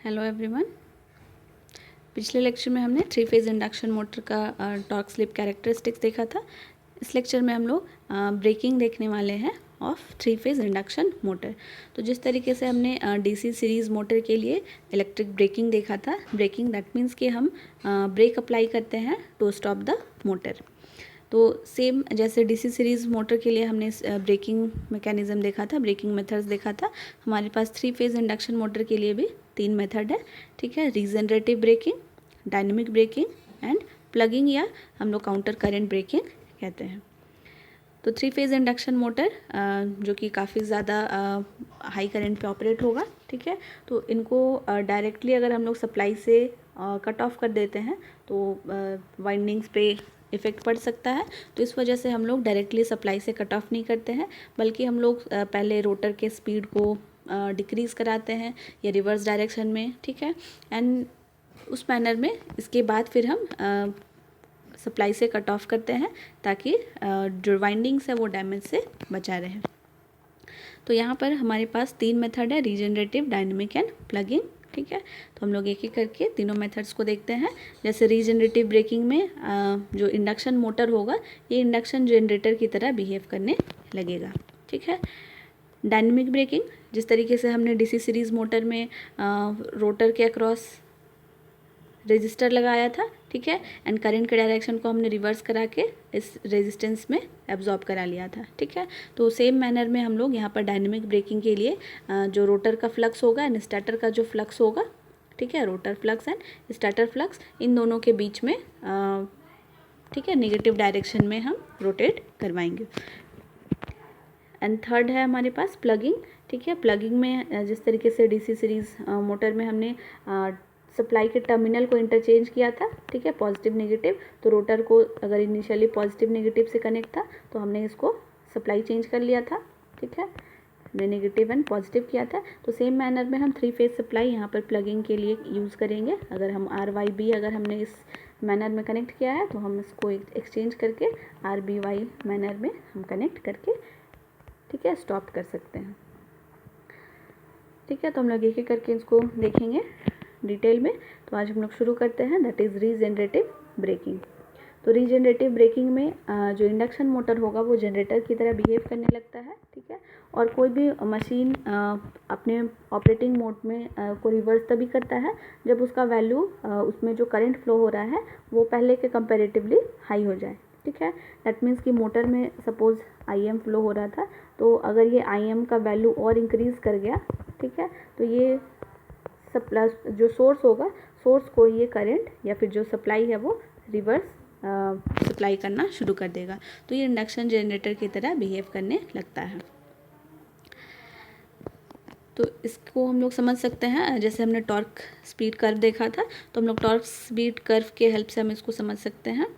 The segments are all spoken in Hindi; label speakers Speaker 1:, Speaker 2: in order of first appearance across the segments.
Speaker 1: Hello everyone. पिछले लेक्चर में हमने थ्री फेज़ इंडक्शन मोटर का टॉर्क स्लिप कैरेक्टरिस्टिक्स देखा था। इस लेक्चर में हम लोग ब्रेकिंग देखने वाले हैं of three phase induction motor. तो जिस तरीके से हमने डीसी सीरीज़ मोटर के लिए इलेक्ट्रिक ब्रेकिंग देखा था, ब्रेकिंग दैट मीन्स कि हम ब्रेक अप्लाई करते हैं टू स्टॉप द मोटर। तो सेम जैसे डीसी सीरीज़ मोटर के लिए हमने ब्रेकिंग मैकेनिज़्म देखा था, ब्रेकिंग मेथड्स देखा था, हमारे पास थ्री फेज़ इंडक्शन मोटर के लिए भी 3 मेथड है। ठीक है, regenerative braking, dynamic braking and plugging, या हम लोग काउंटर करंट ब्रेकिंग कहते हैं। तो थ्री फेज़ इंडक्शन मोटर जो कि काफ़ी ज़्यादा हाई करंट पे ऑपरेट होगा। ठीक है, तो इनको डायरेक्टली अगर हम लोग सप्लाई से कट ऑफ कर देते हैं तो वाइंडिंग्स पे इफ़ेक्ट पड़ सकता है। तो इस वजह से हम लोग डायरेक्टली सप्लाई से कट ऑफ नहीं करते हैं, बल्कि हम लोग पहले रोटर के स्पीड को डिक्रीज़ कराते हैं या रिवर्स डायरेक्शन में। ठीक है, एंड उस मैनर में इसके बाद फिर हम सप्लाई से कट ऑफ करते हैं ताकि जो वाइंडिंग्स है वो डैमेज से बचा रहे। तो यहाँ पर हमारे पास 3 मेथड है, रीजनरेटिव, डायनेमिक एंड प्लगिंग। ठीक है, तो हम लोग एक एक करके तीनों मेथड्स को देखते हैं। जैसे रीजनरेटिव ब्रेकिंग में जो इंडक्शन मोटर होगा ये इंडक्शन जनरेटर की तरह बिहेव करने लगेगा। ठीक है, डायनेमिक ब्रेकिंग, जिस तरीके से हमने डीसी सीरीज़ मोटर में रोटर के अक्रॉस रेजिस्टर लगाया था, ठीक है, एंड करंट के डायरेक्शन को हमने रिवर्स करा के इस रेजिस्टेंस में एब्जॉर्ब करा लिया था। ठीक है, तो सेम मैनर में हम लोग यहाँ पर डायनेमिक ब्रेकिंग के लिए जो रोटर का फ्लक्स होगा एंड स्टार्टर का जो फ्लक्स होगा, ठीक है, rotor flux and starter flux, इन दोनों के बीच में ठीक है नेगेटिव डायरेक्शन में हम रोटेट करवाएंगे। एंड थर्ड है हमारे पास प्लगिंग। ठीक है, प्लगिंग में जिस तरीके से डीसी सीरीज़ मोटर में हमने सप्लाई के टर्मिनल को इंटरचेंज किया था, ठीक है, पॉजिटिव नेगेटिव, तो रोटर को अगर इनिशियली पॉजिटिव नेगेटिव से कनेक्ट था तो हमने इसको सप्लाई चेंज कर लिया था। ठीक है, हमने नेगेटिव एंड पॉजिटिव किया था। तो सेम मैनर में हम थ्री फेज सप्लाई यहाँ पर प्लगिंग के लिए यूज़ करेंगे। अगर हम RYB अगर हमने इस मैनर में कनेक्ट किया है तो हम इसको एक्सचेंज करके RBY मैनर में हम कनेक्ट करके, ठीक है, स्टॉप कर सकते हैं। ठीक है, तो हम लोग एक एक करके इसको देखेंगे डिटेल में। तो आज हम लोग शुरू करते हैं, दैट इज़ रीजनरेटिव ब्रेकिंग। तो रीजनरेटिव ब्रेकिंग में जो इंडक्शन मोटर होगा वो जनरेटर की तरह बिहेव करने लगता है। ठीक है, और कोई भी मशीन अपने ऑपरेटिंग मोड में को रिवर्स तभी करता है जब उसका वैल्यू उसमें जो करंट फ्लो हो रहा है वो पहले के कंपैरेटिवली हाई हो जाए। ठीक है, दैट मीन्स कि मोटर में सपोज़ IM फ्लो हो रहा था, तो अगर ये IM का वैल्यू और इंक्रीज़ कर गया, ठीक है, तो ये सप्लाई जो सोर्स होगा, सोर्स को ये करंट या फिर जो सप्लाई है वो रिवर्स सप्लाई करना शुरू कर देगा। तो ये इंडक्शन जनरेटर की तरह बिहेव करने लगता है। तो इसको हम लोग समझ सकते हैं, जैसे हमने टॉर्क स्पीड कर्व देखा था, तो हम लोग टॉर्क स्पीड कर्व के हेल्प से हम इसको समझ सकते हैं।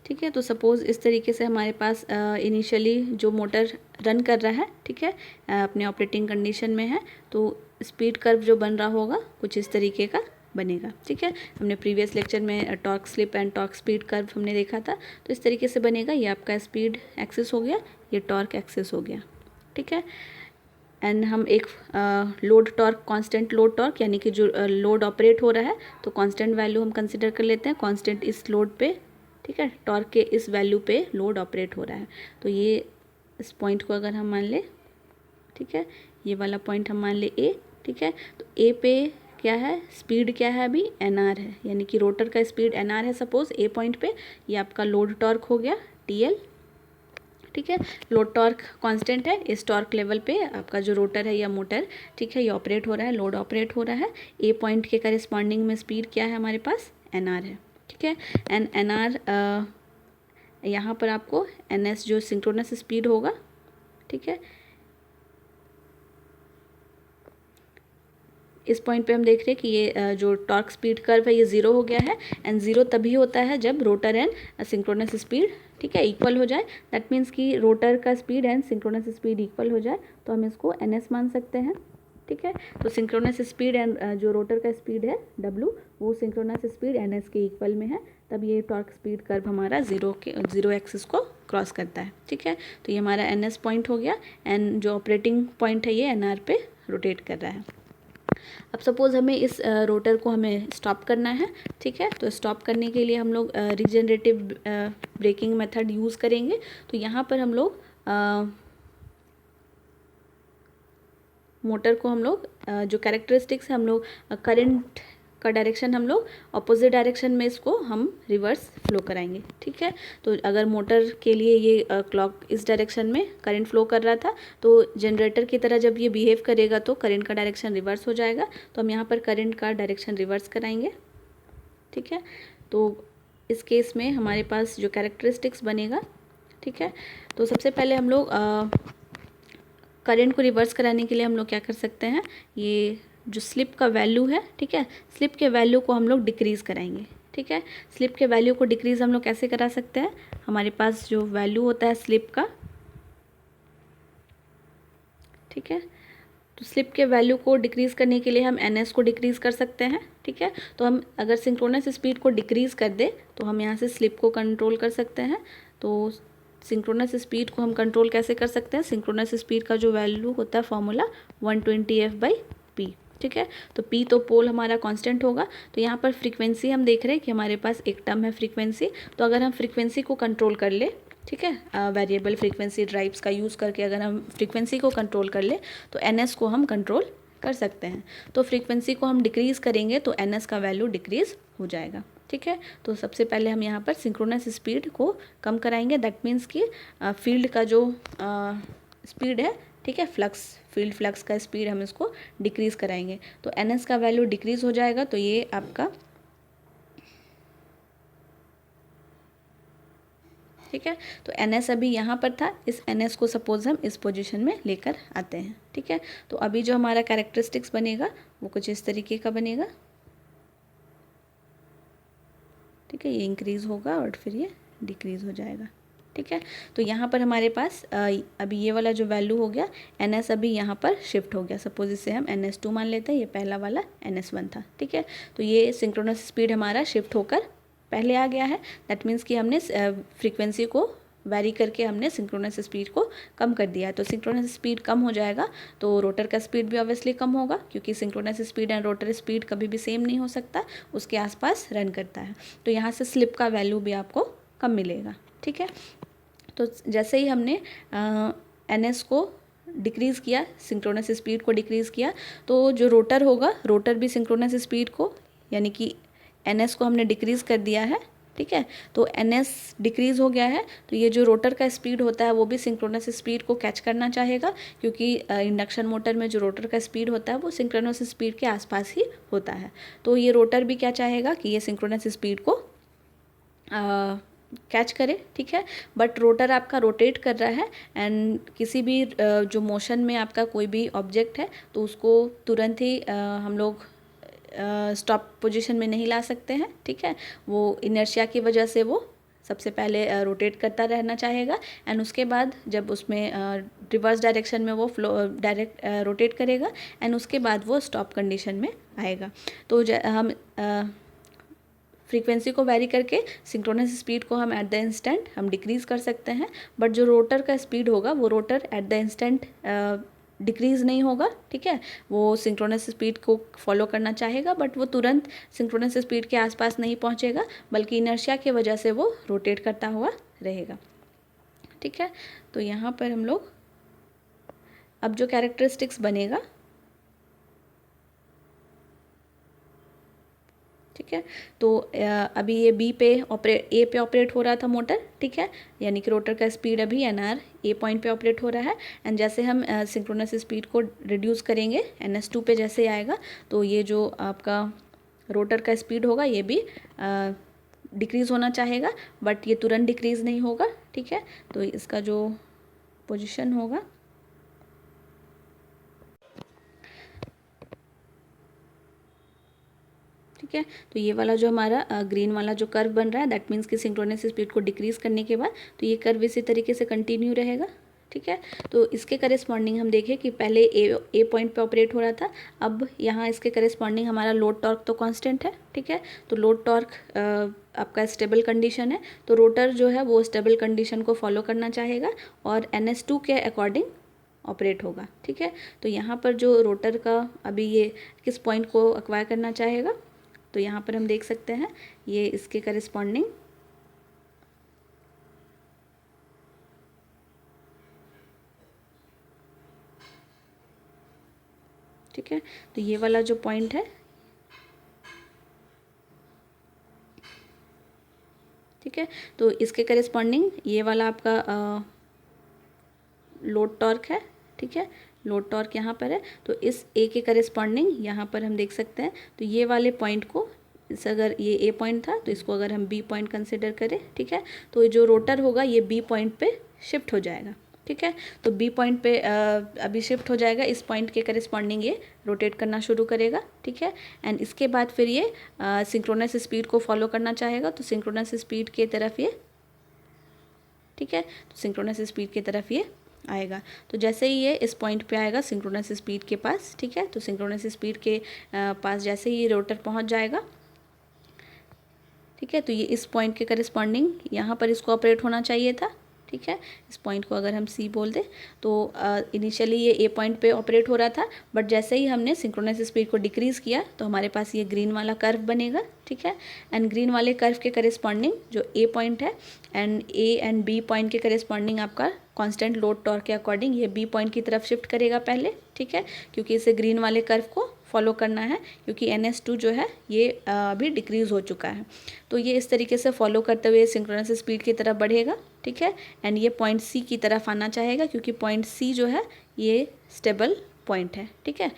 Speaker 1: ठीक है, तो सपोज़ इस तरीके से हमारे पास इनिशियली जो मोटर रन कर रहा है, ठीक है, अपने ऑपरेटिंग कंडीशन में है, तो स्पीड कर्व जो बन रहा होगा कुछ इस तरीके का बनेगा। ठीक है, हमने प्रीवियस लेक्चर में torque slip and torque speed curve हमने देखा था। तो इस तरीके से बनेगा, ये आपका स्पीड एक्सिस हो गया, ये टॉर्क एक्सिस हो गया। ठीक है, एंड हम एक load torque, constant load torque, यानी कि जो लोड ऑपरेट हो रहा है तो कांस्टेंट वैल्यू हम कंसिडर कर लेते हैं, कांस्टेंट इस लोड पे, ठीक है, टॉर्क के इस वैल्यू पे लोड ऑपरेट हो रहा है। तो ये इस पॉइंट को अगर हम मान ले, ठीक है, ये वाला पॉइंट हम मान ले A, ठीक है, तो A पे क्या है, स्पीड क्या है अभी, NR है, यानी कि रोटर का स्पीड NR है सपोज A पॉइंट पे। ये आपका लोड टॉर्क हो गया TL। ठीक है, लोड टॉर्क कांस्टेंट है, इस टॉर्क लेवल पे आपका जो रोटर है या मोटर, ठीक है, ये ऑपरेट हो रहा है, लोड ऑपरेट हो रहा है। A पॉइंट के करेस्पॉन्डिंग में स्पीड क्या है हमारे पास, NR है। ठीक है, एंड NR यहाँ पर आपको NS जो सिंक्रोनस स्पीड होगा, ठीक है, इस पॉइंट पे हम देख रहे हैं कि ये जो टॉर्क स्पीड कर्व है ये 0 हो गया है, एंड 0 तभी होता है जब रोटर एंड सिंक्रोनस स्पीड, ठीक है, इक्वल हो जाए। दैट मीन्स कि रोटर का speed and synchronous speed equal हो जाए, तो हम इसको NS मान सकते हैं। ठीक है। तो सिंक्रोनस स्पीड एंड जो रोटर का स्पीड है W, वो सिंक्रोनस स्पीड NS के इक्वल में है, तब ये टॉर्क स्पीड कर्व हमारा जीरो एक्सिस को क्रॉस करता है। ठीक है। तो ये हमारा NS पॉइंट हो गया, एंड जो ऑपरेटिंग पॉइंट है ये NR पे रोटेट कर रहा है। अब सपोज़ हमें इस रोटर को हमें स्टॉप करना है। ठीक है। तो स्टॉप करने के लिए हम लोग रीजनरेटिव ब्रेकिंग मेथड यूज़ करेंगे। तो यहाँ पर हम लोग मोटर को हम लोग जो कैरेक्टरिस्टिक्स है, हम लोग करंट का डायरेक्शन हम लोग अपोजिट डायरेक्शन में इसको हम रिवर्स फ्लो कराएंगे। ठीक है। तो अगर मोटर के लिए ये क्लॉक इस डायरेक्शन में करंट फ्लो कर रहा था, तो जनरेटर की तरह जब ये बिहेव करेगा तो करंट का डायरेक्शन रिवर्स हो जाएगा। तो हम यहाँ पर करंट का डायरेक्शन रिवर्स कराएंगे। ठीक है। तो इस केस में हमारे पास जो कैरेक्टरिस्टिक्स बनेगा, ठीक है, तो सबसे पहले हम लोग करंट को रिवर्स कराने के लिए हम लोग क्या कर सकते हैं, ये जो स्लिप का वैल्यू है, ठीक है, स्लिप के वैल्यू को हम लोग डिक्रीज़ कराएंगे। ठीक है। स्लिप के वैल्यू को डिक्रीज़ हम लोग कैसे करा सकते हैं, हमारे पास जो वैल्यू होता है स्लिप का, ठीक है, तो स्लिप के वैल्यू को डिक्रीज़ करने के लिए हम NS को डिक्रीज़ कर सकते हैं। ठीक है। तो हम अगर सिंक्रोनस स्पीड को डिक्रीज़ कर दे तो हम यहाँ से स्लिप को कंट्रोल कर सकते हैं। तो सिंक्रोनस स्पीड को हम कंट्रोल कैसे कर सकते हैं, सिंक्रोनस स्पीड का जो वैल्यू होता है फॉर्मूला 120F/P। ठीक है। तो P तो पोल हमारा कांस्टेंट होगा। तो यहाँ पर फ्रीक्वेंसी हम देख रहे हैं कि हमारे पास एक टर्म है फ्रीक्वेंसी। तो अगर हम फ्रीक्वेंसी को कंट्रोल कर ले, ठीक है, वेरिएबल फ्रीक्वेंसी ड्राइव्स का यूज़ करके अगर हम फ्रीक्वेंसी को कंट्रोल कर ले तो NS को हम कंट्रोल कर सकते हैं। तो फ्रीक्वेंसी को हम डिक्रीज़ करेंगे तो NS का वैल्यू डिक्रीज़ हो जाएगा। ठीक है। तो सबसे पहले हम यहाँ पर सिंक्रोनस स्पीड को कम कराएंगे। दैट मीन्स कि फील्ड का जो स्पीड है, ठीक है, फील्ड फ्लक्स का स्पीड हम इसको डिक्रीज़ कराएंगे। तो NS का वैल्यू डिक्रीज़ हो जाएगा। तो ये आपका, ठीक है, तो NS अभी यहाँ पर था, इस NS को सपोज हम इस पोजीशन में लेकर आते हैं। ठीक है। तो अभी जो हमारा कैरेक्टरिस्टिक्स बनेगा वो कुछ इस तरीके का बनेगा। ठीक है। ये इंक्रीज़ होगा और फिर ये डिक्रीज़ हो जाएगा। ठीक है। तो यहाँ पर हमारे पास अभी ये वाला जो वैल्यू हो गया NS अभी यहाँ पर शिफ्ट हो गया। सपोज इसे हम NS2 मान लेते हैं, ये पहला वाला NS1 था। ठीक है। तो ये सिंक्रोनस स्पीड हमारा शिफ्ट होकर पहले आ गया है। दैट मीन्स कि हमने फ्रीक्वेंसी को वैरी करके हमने सिंक्रोनस स्पीड को कम कर दिया है। तो सिंक्रोनस स्पीड कम हो जाएगा तो रोटर का स्पीड भी ऑब्वियसली कम होगा, क्योंकि synchronous speed and rotor speed कभी भी सेम नहीं हो सकता, उसके आसपास रन करता है। तो यहाँ से स्लिप का वैल्यू भी आपको कम मिलेगा। ठीक है। तो जैसे ही हमने NS को डिक्रीज़ किया, सिंक्रोनस स्पीड को डिक्रीज़ किया, तो जो रोटर होगा, रोटर भी सिंक्रोनस स्पीड को, यानी कि NS को हमने डिक्रीज़ कर दिया है। ठीक है। तो NS डिक्रीज़ हो गया है, तो ये जो रोटर का स्पीड होता है वो भी सिंक्रोनस स्पीड को कैच करना चाहेगा, क्योंकि इंडक्शन मोटर में जो रोटर का स्पीड होता है वो सिंक्रोनस स्पीड के आसपास ही होता है। तो ये रोटर भी क्या चाहेगा कि ये सिंक्रोनस स्पीड को कैच करे। ठीक है। बट रोटर आपका रोटेट कर रहा है, एंड किसी भी जो मोशन में आपका कोई भी ऑब्जेक्ट है तो उसको तुरंत ही हम लोग स्टॉप पोजीशन में नहीं ला सकते हैं। ठीक है। वो इनर्शिया की वजह से वो सबसे पहले रोटेट करता रहना चाहेगा, एंड उसके बाद जब उसमें रिवर्स डायरेक्शन में वो फ्लो डायरेक्ट रोटेट करेगा, एंड उसके बाद वो स्टॉप कंडीशन में आएगा। तो हम फ्रीक्वेंसी को वैरी करके सिंक्रोनस स्पीड को हम एट द इंस्टेंट हम डिक्रीज़ कर सकते हैं, बट जो रोटर का स्पीड होगा वो rotor at the instant decrease नहीं होगा। ठीक है। वो सिंक्रोनस स्पीड को फॉलो करना चाहेगा, बट वो तुरंत सिंक्रोनस स्पीड के आसपास नहीं पहुंचेगा, बल्कि इनर्शिया की वजह से वो रोटेट करता हुआ रहेगा। ठीक है। तो यहाँ पर हम लोग अब जो कैरेक्टरिस्टिक्स बनेगा, ठीक है, तो अभी ये ए पे ऑपरेट हो रहा था मोटर। ठीक है। यानी कि रोटर का स्पीड अभी NR ए पॉइंट पे ऑपरेट हो रहा है, एंड जैसे हम सिंक्रोनस स्पीड को रिड्यूस करेंगे NS2 पे जैसे आएगा, तो ये जो आपका रोटर का स्पीड होगा ये भी डिक्रीज़ होना चाहेगा, बट ये तुरंत डिक्रीज़ नहीं होगा। ठीक है। तो इसका जो पोजिशन होगा, ठीक है, तो ये वाला जो हमारा ग्रीन वाला जो कर्व बन रहा है, दैट मीन्स कि सिंक्रोनस स्पीड को डिक्रीज़ करने के बाद तो ये कर्व इसी तरीके से कंटिन्यू रहेगा। ठीक है। तो इसके करेस्पॉन्डिंग हम देखें कि पहले ए पॉइंट पे ऑपरेट हो रहा था, अब यहाँ इसके करेस्पॉन्डिंग हमारा लोड टॉर्क तो कांस्टेंट है, ठीक है। तो लोड टॉर्क आपका स्टेबल कंडीशन है, तो रोटर जो है वो स्टेबल कंडीशन को फॉलो करना चाहेगा और NS2 के अकॉर्डिंग ऑपरेट होगा, ठीक है। तो यहाँ पर जो रोटर का अभी ये किस पॉइंट को एक्वायर करना चाहेगा, तो यहाँ पर हम देख सकते हैं ये इसके करेस्पॉन्डिंग ठीक है। तो ये वाला जो पॉइंट है, ठीक है, तो इसके करेस्पॉन्डिंग ये वाला आपका लोड टॉर्क है, ठीक है। लोड टॉर्क यहाँ पर है, तो इस ए के करेस्पॉन्डिंग यहाँ पर हम देख सकते हैं, तो ये वाले पॉइंट को इस अगर ये ए पॉइंट था तो इसको अगर हम बी पॉइंट कंसिडर करें, ठीक है, तो जो रोटर होगा ये बी पॉइंट पे शिफ्ट हो जाएगा, ठीक है। तो बी पॉइंट पे अभी शिफ्ट हो जाएगा, इस पॉइंट के करेस्पॉन्डिंग ये रोटेट करना शुरू करेगा, ठीक है। एंड इसके बाद फिर ये सिंक्रोनस स्पीड को फॉलो करना चाहेगा, तो सिंक्रोनस स्पीड की तरफ ये, ठीक है, तो सिंक्रोनस स्पीड की तरफ ये आएगा। तो जैसे ही ये इस पॉइंट पे आएगा सिंक्रोनस स्पीड के पास, ठीक है, तो सिंक्रोनस स्पीड के पास जैसे ही ये रोटर पहुंच जाएगा, ठीक है, तो ये इस पॉइंट के करेस्पॉन्डिंग यहाँ पर इसको ऑपरेट होना चाहिए था, ठीक है। इस पॉइंट को अगर हम सी बोल दें, तो इनिशियली ये ए पॉइंट पे ऑपरेट हो रहा था, बट जैसे ही हमने सिंक्रोनस स्पीड को डिक्रीज़ किया तो हमारे पास ये ग्रीन वाला कर्व बनेगा, ठीक है। एंड ग्रीन वाले कर्व के करेस्पॉन्डिंग जो ए पॉइंट है and A and B point के करेस्पॉन्डिंग आपका कांस्टेंट लोड टॉर्क के अकॉर्डिंग ये बी पॉइंट की तरफ शिफ्ट करेगा पहले, ठीक है, क्योंकि इसे ग्रीन वाले कर्व को फॉलो करना है, क्योंकि NS2 जो है ये अभी डिक्रीज़ हो चुका है। तो ये इस तरीके से फॉलो करते हुए सिंक्रोनस स्पीड की तरफ बढ़ेगा, ठीक है। एंड ये पॉइंट सी की तरफ आना चाहेगा, क्योंकि पॉइंट सी जो है ये स्टेबल पॉइंट है, ठीक है,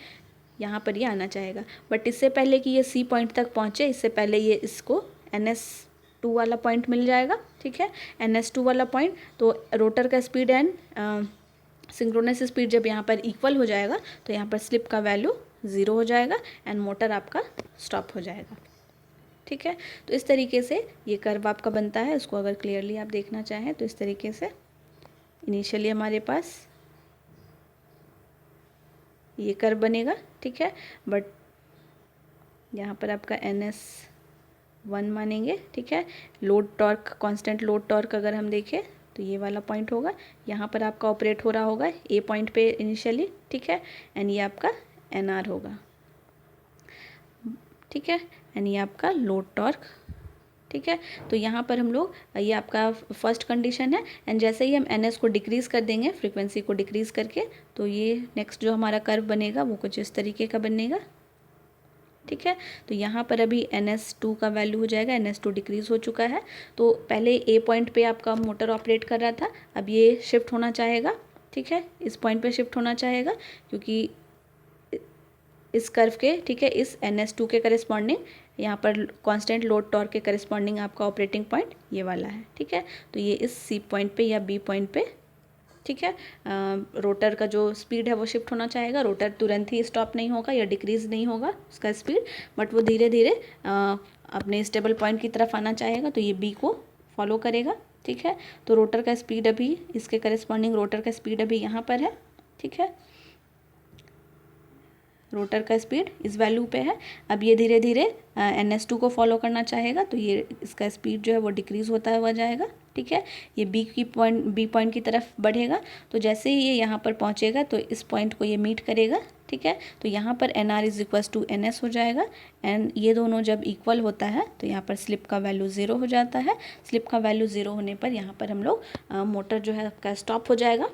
Speaker 1: यहाँ पर ये आना चाहेगा। बट इससे पहले कि ये सी पॉइंट तक पहुँचे, इससे पहले ये इसको NS2 वाला पॉइंट मिल जाएगा, ठीक है, NS2 वाला पॉइंट। तो रोटर का स्पीड एंड सिंक्रोनस स्पीड जब यहाँ पर इक्वल हो जाएगा तो यहाँ पर स्लिप का वैल्यू 0 हो जाएगा एंड मोटर आपका स्टॉप हो जाएगा, ठीक है। तो इस तरीके से ये कर्व आपका बनता है, इसको अगर क्लियरली आप देखना चाहें तो इस तरीके से इनिशियली हमारे पास ये कर्व बनेगा, ठीक है, बट यहाँ पर आपका NS1 मानेंगे, ठीक है। Load torque, constant load torque अगर हम देखें तो ये वाला पॉइंट होगा, यहाँ पर आपका ऑपरेट हो रहा होगा ए पॉइंट पे इनिशियली, ठीक है, एंड ये आपका NR होगा, ठीक है, एंड ये आपका लोड टॉर्क, ठीक है। तो यहाँ पर हम लोग ये आपका फर्स्ट कंडीशन है, एंड जैसे ही हम NS को डिक्रीज़ कर देंगे, फ्रीक्वेंसी को डिक्रीज़ करके, तो ये नेक्स्ट जो हमारा कर्व बनेगा वो कुछ इस तरीके का बनेगा, ठीक है। तो यहाँ पर अभी NS2 का वैल्यू हो जाएगा, NS2 डिक्रीज़ हो चुका है, तो पहले ए पॉइंट पे आपका मोटर ऑपरेट कर रहा था, अब ये शिफ्ट होना चाहेगा, ठीक है, इस पॉइंट पे शिफ्ट होना चाहेगा, क्योंकि इस कर्व के, ठीक है, इस NS2 के करेस्पॉन्डिंग यहाँ पर कांस्टेंट लोड टॉर्क के करेस्पॉन्डिंग आपका ऑपरेटिंग पॉइंट ये वाला है, ठीक है। तो ये इस सी पॉइंट पे या बी पॉइंट पे, ठीक है, रोटर का जो स्पीड है वो शिफ्ट होना चाहेगा। रोटर तुरंत ही स्टॉप नहीं होगा या डिक्रीज़ नहीं होगा उसका स्पीड, बट वो धीरे धीरे अपने स्टेबल पॉइंट की तरफ आना चाहेगा, तो ये बी को फॉलो करेगा, ठीक है। तो रोटर का स्पीड अभी, इसके करेस्पॉन्डिंग रोटर का स्पीड अभी यहाँ पर है, ठीक है, रोटर का स्पीड इस वैल्यू पे है। अब ये धीरे धीरे NS2 को फॉलो करना चाहेगा, तो ये इसका स्पीड जो है वो डिक्रीज़ होता हुआ जाएगा, ठीक है। ये बी पॉइंट की तरफ बढ़ेगा, तो जैसे ही ये यहाँ पर पहुँचेगा तो इस पॉइंट को ये मीट करेगा, ठीक है। तो यहाँ पर NR is equals to NS हो जाएगा, एंड ये दोनों जब इक्वल होता है तो यहाँ पर स्लिप का वैल्यू 0 हो जाता है। स्लिप का वैल्यू 0 होने पर यहाँ पर हम लोग मोटर जो है आपका स्टॉप हो जाएगा,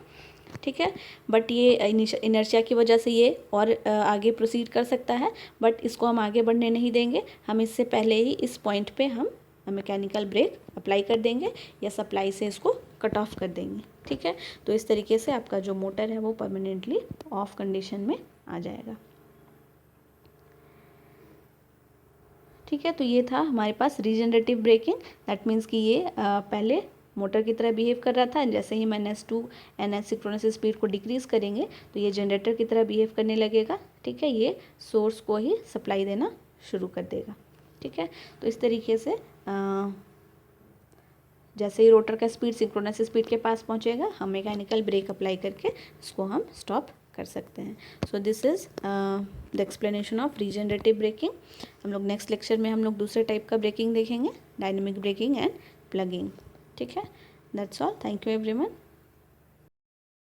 Speaker 1: ठीक है। बट ये इनर्शिया की वजह से ये और आगे प्रोसीड कर सकता है, बट इसको हम आगे बढ़ने नहीं देंगे। हम इससे पहले ही इस पॉइंट पे हम मैकेनिकल ब्रेक अप्लाई कर देंगे या सप्लाई से इसको कट ऑफ कर देंगे, ठीक है। तो इस तरीके से आपका जो मोटर है वो परमानेंटली ऑफ कंडीशन में आ जाएगा, ठीक है। तो ये था हमारे पास रीजनरेटिव ब्रेकिंग। दैट मीन्स कि ये पहले मोटर की तरह बिहेव कर रहा था, जैसे ही हम NS2 NS सिंक्रोनस स्पीड को डिक्रीज़ करेंगे तो ये जनरेटर की तरह बिहेव करने लगेगा, ठीक है। ये सोर्स को ही सप्लाई देना शुरू कर देगा, ठीक है। तो इस तरीके से जैसे ही रोटर का स्पीड सिंक्रोनस स्पीड के पास पहुंचेगा हम मैकेनिकल ब्रेक अप्लाई करके उसको हम स्टॉप कर सकते हैं। So this is the explanation of regenerative braking. हम लोग नेक्स्ट लेक्चर में हम लोग दूसरे टाइप का ब्रेकिंग देखेंगे, डायनेमिक ब्रेकिंग एंड प्लगिंग। ठीक है, that's all. Thank you everyone.